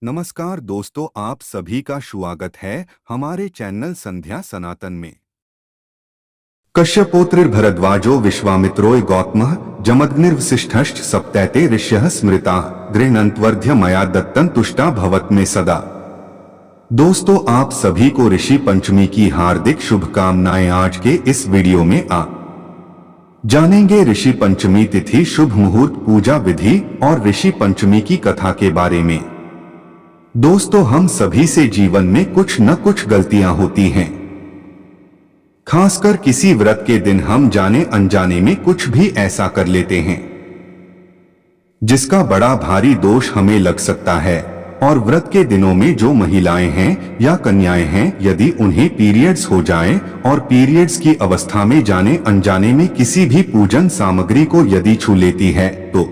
नमस्कार दोस्तों, आप सभी का स्वागत है हमारे चैनल संध्या सनातन में। कश्यपोत्रिर्भरद्वाजो विश्वामित्रो गौतमः जमदग्निर्वसिष्ठश्च सप्तैते ऋष्यः स्मृताः गृह्णन्त्वर्ध्य मया दत्तं तुष्टा भवत में सदा। दोस्तों, आप सभी को ऋषि पंचमी की हार्दिक शुभकामनाएं। आज के इस वीडियो में आप जानेंगे ऋषि पंचमी तिथि, शुभ मुहूर्त, पूजा विधि और ऋषि पंचमी की कथा के बारे में। दोस्तों, हम सभी से जीवन में कुछ न कुछ गलतियां होती हैं। खासकर किसी व्रत के दिन हम जाने अनजाने में कुछ भी ऐसा कर लेते हैं जिसका बड़ा भारी दोष हमें लग सकता है। और व्रत के दिनों में जो महिलाएं हैं या कन्याएं हैं, यदि उन्हें पीरियड्स हो जाएं और पीरियड्स की अवस्था में जाने अनजाने में किसी भी पूजन सामग्री को यदि छू लेती है, तो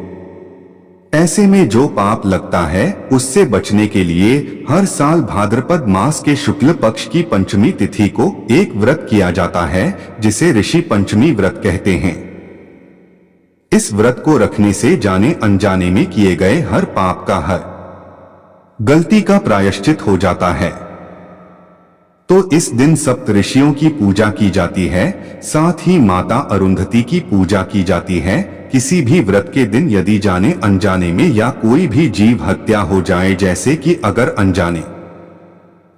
ऐसे में जो पाप लगता है उससे बचने के लिए हर साल भाद्रपद मास के शुक्ल पक्ष की पंचमी तिथि को एक व्रत किया जाता है जिसे ऋषि पंचमी व्रत कहते हैं। इस व्रत को रखने से जाने अनजाने में किए गए हर पाप का, हर गलती का प्रायश्चित हो जाता है। तो इस दिन सप्त ऋषियों की पूजा की जाती है, साथ ही माता अरुंधति की पूजा की जाती है। किसी भी व्रत के दिन यदि जाने अनजाने में या कोई भी जीव हत्या हो जाए, जैसे कि अगर अनजाने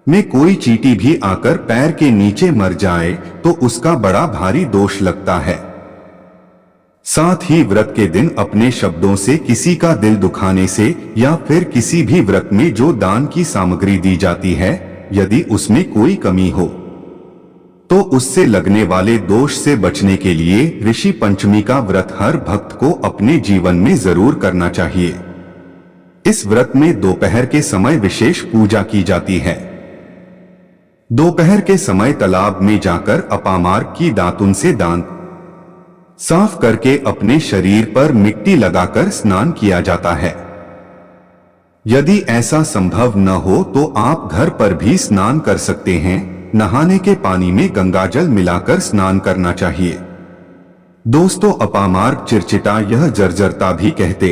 में कोई चींटी भी आकर पैर के नीचे मर जाए, तो उसका बड़ा भारी दोष लगता है। साथ ही व्रत के दिन अपने शब्दों से किसी का दिल दुखाने से या फिर किसी भी व्रत में जो दान की सामग्री दी जाती है, यदि उसमें कोई कमी हो तो उससे लगने वाले दोष से बचने के लिए ऋषि पंचमी का व्रत हर भक्त को अपने जीवन में जरूर करना चाहिए। इस व्रत में दोपहर के समय विशेष पूजा की जाती है। दोपहर के समय तालाब में जाकर अपामार्ग की दातुन से दांत साफ करके अपने शरीर पर मिट्टी लगाकर स्नान किया जाता है। यदि ऐसा संभव न हो तो आप घर पर भी स्नान कर सकते हैं। नहाने के पानी में गंगाजल मिलाकर स्नान करना चाहिए। दोस्तों, अपामार्ग चिरचिटा यह जर्जरता भी कहते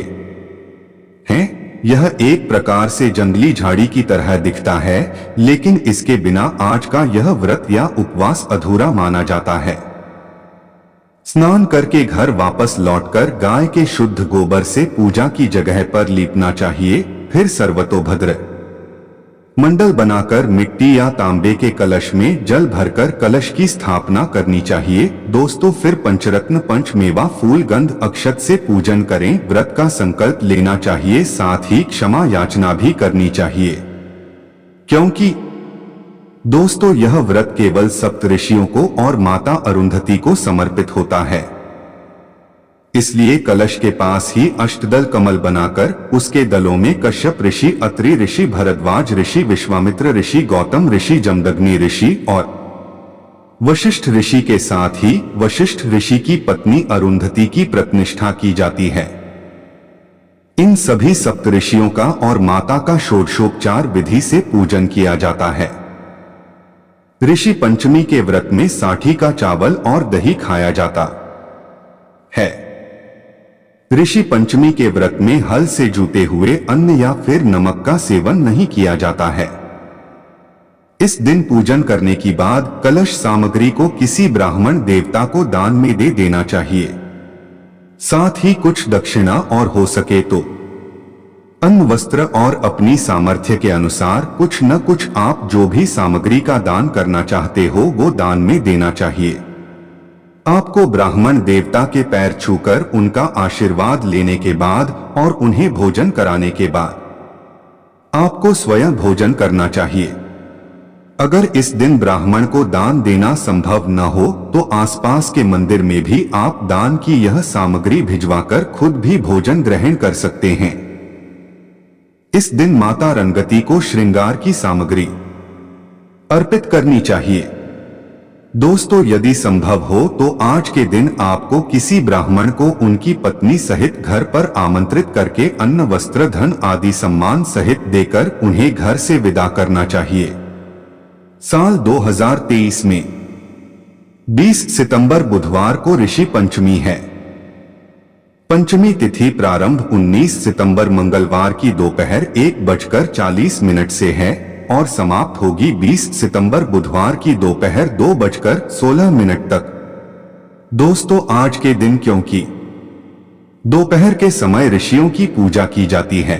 हैं। यह एक प्रकार से जंगली झाड़ी की तरह दिखता है, लेकिन इसके बिना आज का यह व्रत या उपवास अधूरा माना जाता है। स्नान करके घर वापस लौटकर गाय के शुद्ध गोबर से पूजा की जगह पर लीपना चाहिए। फिर सर्वतोभद्र मंडल बनाकर मिट्टी या तांबे के कलश में जल भरकर कलश की स्थापना करनी चाहिए। दोस्तों, फिर पंचरत्न, पंचमेवा, फूल, गंध, अक्षत से पूजन करें। व्रत का संकल्प लेना चाहिए, साथ ही क्षमा याचना भी करनी चाहिए, क्योंकि दोस्तों यह व्रत केवल सप्त ऋषियों को और माता अरुंधति को समर्पित होता है। इसलिए कलश के पास ही अष्टदल कमल बनाकर उसके दलों में कश्यप ऋषि, अत्रि ऋषि, भरद्वाज ऋषि, विश्वामित्र ऋषि, गौतम ऋषि, जमदग्नि ऋषि और वशिष्ठ ऋषि के साथ ही वशिष्ठ ऋषि की पत्नी अरुंधति की प्रतिष्ठा की जाती है। इन सभी सप्त ऋषियों का और माता का षोडशोपचार विधि से पूजन किया जाता है। ऋषि पंचमी के व्रत में साठी का चावल और दही खाया जाता है। ऋषि पंचमी के व्रत में हल से जूते हुए अन्न या फिर नमक का सेवन नहीं किया जाता है। इस दिन पूजन करने के बाद कलश सामग्री को किसी ब्राह्मण देवता को दान में दे देना चाहिए। साथ ही कुछ दक्षिणा और हो सके तो अन्न, वस्त्र और अपनी सामर्थ्य के अनुसार कुछ न कुछ आप जो भी सामग्री का दान करना चाहते हो वो दान में देना चाहिए। आपको ब्राह्मण देवता के पैर छूकर उनका आशीर्वाद लेने के बाद और उन्हें भोजन कराने के बाद आपको स्वयं भोजन करना चाहिए। अगर इस दिन ब्राह्मण को दान देना संभव न हो तो आसपास के मंदिर में भी आप दान की यह सामग्री भिजवाकर खुद भी भोजन ग्रहण कर सकते हैं। इस दिन माता रंगती को श्रृंगार की सामग्री अर्पित करनी चाहिए। दोस्तों, यदि संभव हो तो आज के दिन आपको किसी ब्राह्मण को उनकी पत्नी सहित घर पर आमंत्रित करके अन्न, वस्त्र, धन आदि सम्मान सहित देकर उन्हें घर से विदा करना चाहिए। साल 2023 में 20 सितंबर बुधवार को ऋषि पंचमी है। पंचमी तिथि प्रारंभ 19 सितंबर मंगलवार की दोपहर 1:40 से है और समाप्त होगी 20 सितंबर बुधवार की दोपहर 2:16 तक। दोस्तों, आज के दिन क्योंकि दोपहर के समय ऋषियों की पूजा की जाती है,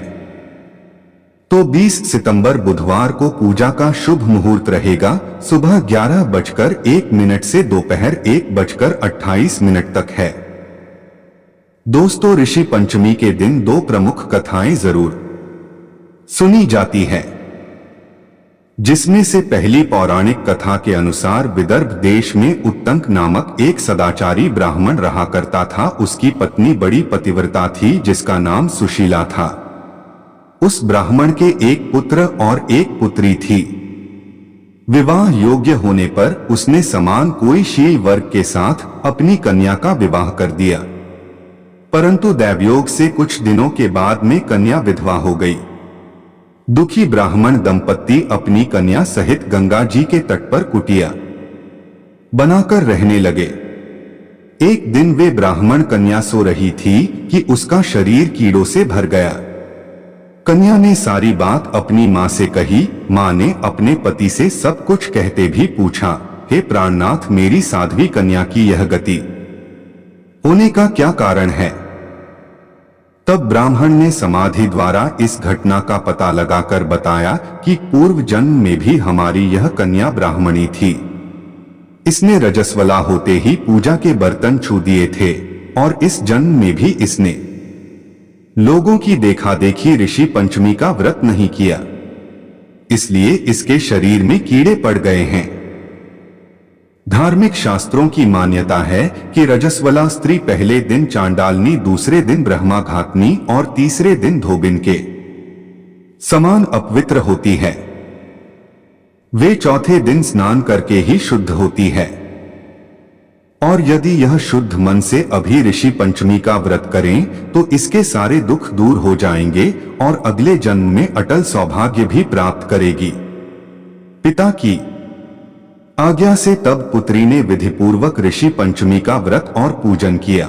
तो 20 सितंबर बुधवार को पूजा का शुभ मुहूर्त रहेगा सुबह 11:01 से दोपहर 1:28 तक है। दोस्तों, ऋषि पंचमी के दिन दो प्रमुख कथाएं जरूर सुनी जाती है, जिसमें से पहली पौराणिक कथा के अनुसार विदर्भ देश में उत्तंक नामक एक सदाचारी ब्राह्मण रहा करता था। उसकी पत्नी बड़ी पतिव्रता थी जिसका नाम सुशीला था। उस ब्राह्मण के एक पुत्र और एक पुत्री थी। विवाह योग्य होने पर उसने समान कोई शील वर्ग के साथ अपनी कन्या का विवाह कर दिया, परंतु दैवयोग से कुछ दिनों के बाद में कन्या विधवा हो गई। दुखी ब्राह्मण दंपत्ति अपनी कन्या सहित गंगा जी के तट पर कुटिया बनाकर रहने लगे। एक दिन वे ब्राह्मण कन्या सो रही थी कि उसका शरीर कीड़ों से भर गया। कन्या ने सारी बात अपनी मां से कही। मां ने अपने पति से सब कुछ कहते भी पूछा, हे प्राणनाथ, मेरी साध्वी कन्या की यह गति होने का क्या कारण है? तब ब्राह्मण ने समाधि द्वारा इस घटना का पता लगाकर बताया कि पूर्व जन्म में भी हमारी यह कन्या ब्राह्मणी थी। इसने रजस्वला होते ही पूजा के बर्तन छू दिए थे और इस जन्म में भी इसने लोगों की देखा देखी ऋषि पंचमी का व्रत नहीं किया, इसलिए इसके शरीर में कीड़े पड़ गए हैं। धार्मिक शास्त्रों की मान्यता है कि रजस्वला स्त्री पहले दिन चांडालनी, दूसरे दिन ब्रह्माघातनी और तीसरे दिन धोबिन के समान अपवित्र होती है। वे चौथे दिन स्नान करके ही शुद्ध होती है, और यदि यह शुद्ध मन से अभी ऋषि पंचमी का व्रत करें तो इसके सारे दुख दूर हो जाएंगे और अगले जन्म में अटल सौभाग्य भी प्राप्त करेगी। पिता की आज्ञा से तब पुत्री ने विधिपूर्वक ऋषि पंचमी का व्रत और पूजन किया,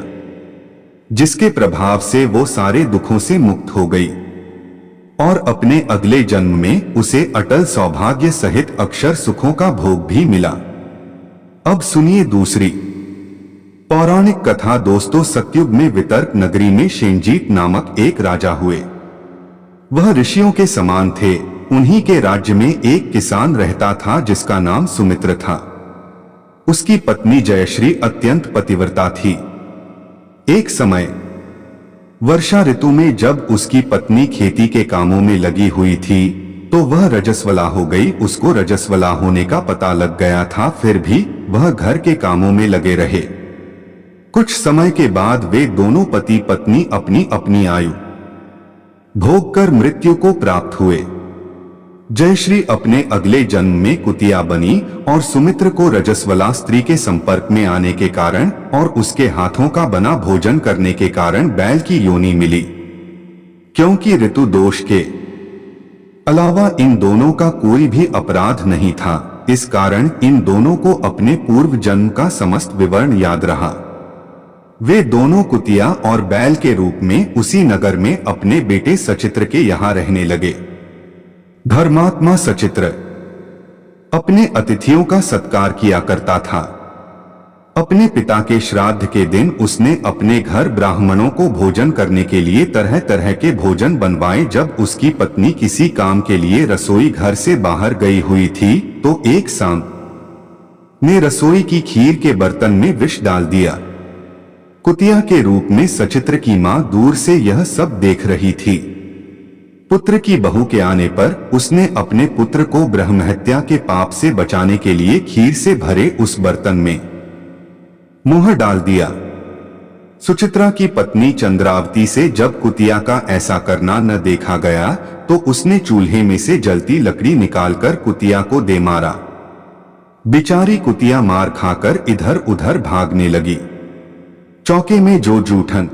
जिसके प्रभाव से वो सारे दुखों से मुक्त हो गई और अपने अगले जन्म में उसे अटल सौभाग्य सहित अक्षर सुखों का भोग भी मिला। अब सुनिए दूसरी पौराणिक कथा। दोस्तों, सतयुग में वितर्क नगरी में शेनजीत नामक एक राजा हुए। वह ऋषियों के समान थे। उन्हीं के राज्य में एक किसान रहता था जिसका नाम सुमित्र था। उसकी पत्नी जयश्री अत्यंत पतिव्रता थी। एक समय वर्षा ऋतु में जब उसकी पत्नी खेती के कामों में लगी हुई थी तो वह रजस्वला हो गई। उसको रजस्वला होने का पता लग गया था, फिर भी वह घर के कामों में लगे रहे। कुछ समय के बाद वे दोनों पति पत्नी अपनी अपनी आयु भोग कर मृत्यु को प्राप्त हुए। जयश्री अपने अगले जन्म में कुतिया बनी और सुमित्र को रजस्वला स्त्री के संपर्क में आने के कारण और उसके हाथों का बना भोजन करने के कारण बैल की योनि मिली। क्योंकि ऋतु दोष के अलावा इन दोनों का कोई भी अपराध नहीं था, इस कारण इन दोनों को अपने पूर्व जन्म का समस्त विवरण याद रहा। वे दोनों कुतिया और बैल के रूप में उसी नगर में अपने बेटे सचित्र के यहाँ रहने लगे। धर्मात्मा सचित्र अपने अतिथियों का सत्कार किया करता था। अपने पिता के श्राद्ध के दिन उसने अपने घर ब्राह्मणों को भोजन करने के लिए तरह तरह के भोजन बनवाए। जब उसकी पत्नी किसी काम के लिए रसोई घर से बाहर गई हुई थी तो एक सांप ने रसोई की खीर के बर्तन में विष डाल दिया। कुतिया के रूप में सचित्र की मां दूर से यह सब देख रही थी। पुत्र की बहू के आने पर उसने अपने पुत्र को ब्रह्महत्या के पाप से बचाने के लिए खीर से भरे उस बर्तन में मुंह डाल दिया। सुचित्रा की पत्नी चंद्रावती से जब कुतिया का ऐसा करना न देखा गया तो उसने चूल्हे में से जलती लकड़ी निकालकर कुतिया को दे मारा। बेचारी कुतिया मार खाकर इधर उधर भागने लगी। चौके में जो जूठन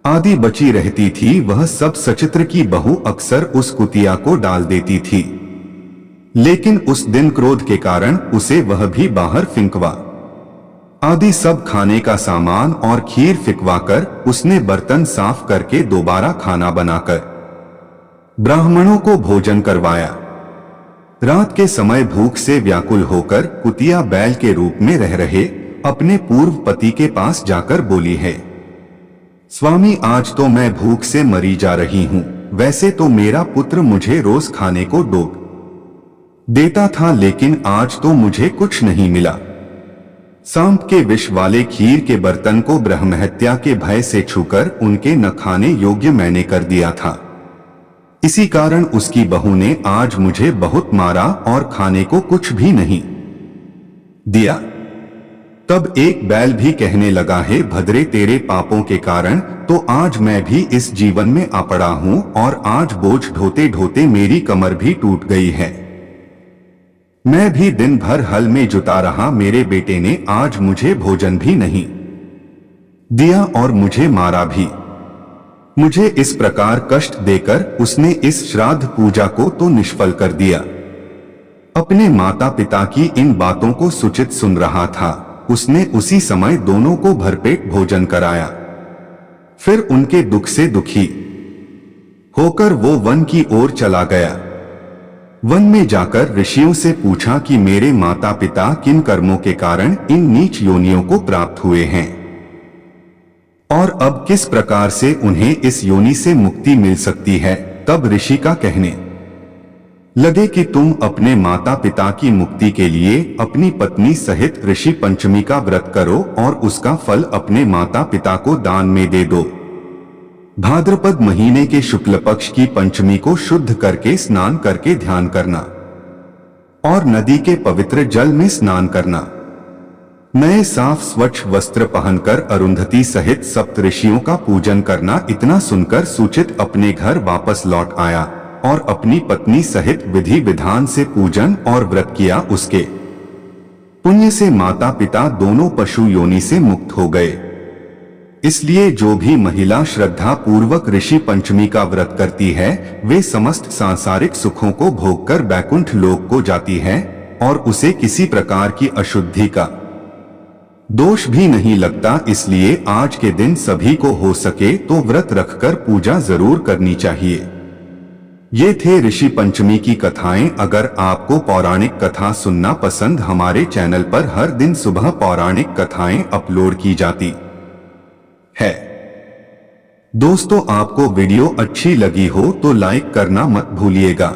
आदि बची रहती थी वह सब सचित्र की बहू अक्सर उस कुतिया को डाल देती थी, लेकिन उस दिन क्रोध के कारण उसे वह भी बाहर फिंकवा आदि सब खाने का सामान और खीर फिकवाकर उसने बर्तन साफ करके दोबारा खाना बनाकर ब्राह्मणों को भोजन करवाया। रात के समय भूख से व्याकुल होकर कुतिया बैल के रूप में रह रहे अपने पूर्व पति के पास जाकर बोली है, स्वामी आज तो मैं भूख से मरी जा रही हूँ। वैसे तो मेरा पुत्र मुझे रोज खाने को डोक देता था, लेकिन आज तो मुझे कुछ नहीं मिला। सांप के विष वाले खीर के बर्तन को ब्रह्महत्या के भय से छूकर उनके न खाने योग्य मैंने कर दिया था। इसी कारण उसकी बहू ने आज मुझे बहुत मारा और खाने को कुछ भी नहीं दिया। तब एक बैल भी कहने लगा, है भद्रे तेरे पापों के कारण तो आज मैं भी इस जीवन में आ पड़ा हूं और आज बोझ ढोते ढोते मेरी कमर भी टूट गई है। मैं भी दिन भर हल में जुटा रहा, मेरे बेटे ने आज मुझे भोजन भी नहीं दिया और मुझे मारा भी। मुझे इस प्रकार कष्ट देकर उसने इस श्राद्ध पूजा को तो निष्फल कर दिया। अपने माता पिता की इन बातों को सुचित सुन रहा था। उसने उसी समय दोनों को भरपेट भोजन कराया। फिर उनके दुख से दुखी होकर वो वन की ओर चला गया। वन में जाकर ऋषियों से पूछा कि मेरे माता पिता किन कर्मों के कारण इन नीच योनियों को प्राप्त हुए हैं और अब किस प्रकार से उन्हें इस योनि से मुक्ति मिल सकती है। तब ऋषि का कहने लगे कि तुम अपने माता पिता की मुक्ति के लिए अपनी पत्नी सहित ऋषि पंचमी का व्रत करो और उसका फल अपने माता पिता को दान में दे दो। भाद्रपद महीने के शुक्ल पक्ष की पंचमी को शुद्ध करके स्नान करके ध्यान करना और नदी के पवित्र जल में स्नान करना। नए साफ स्वच्छ वस्त्र पहनकर अरुंधति सहित सप्त ऋषियों का पूजन करना। इतना सुनकर सूचित अपने घर वापस लौट आया और अपनी पत्नी सहित विधि विधान से पूजन और व्रत किया। उसके पुण्य से माता पिता दोनों पशु योनि से मुक्त हो गए। इसलिए जो भी महिला श्रद्धा पूर्वक ऋषि पंचमी का व्रत करती है वे समस्त सांसारिक सुखों को भोगकर बैकुंठ लोक को जाती है और उसे किसी प्रकार की अशुद्धि का दोष भी नहीं लगता। इसलिए आज के दिन सभी को हो सके तो व्रत रखकर पूजा जरूर करनी चाहिए। ये थे ऋषि पंचमी की कथाएं। अगर आपको पौराणिक कथा सुनना पसंद, हमारे चैनल पर हर दिन सुबह पौराणिक कथाएं अपलोड की जाती है। दोस्तों, आपको वीडियो अच्छी लगी हो तो लाइक करना मत भूलिएगा।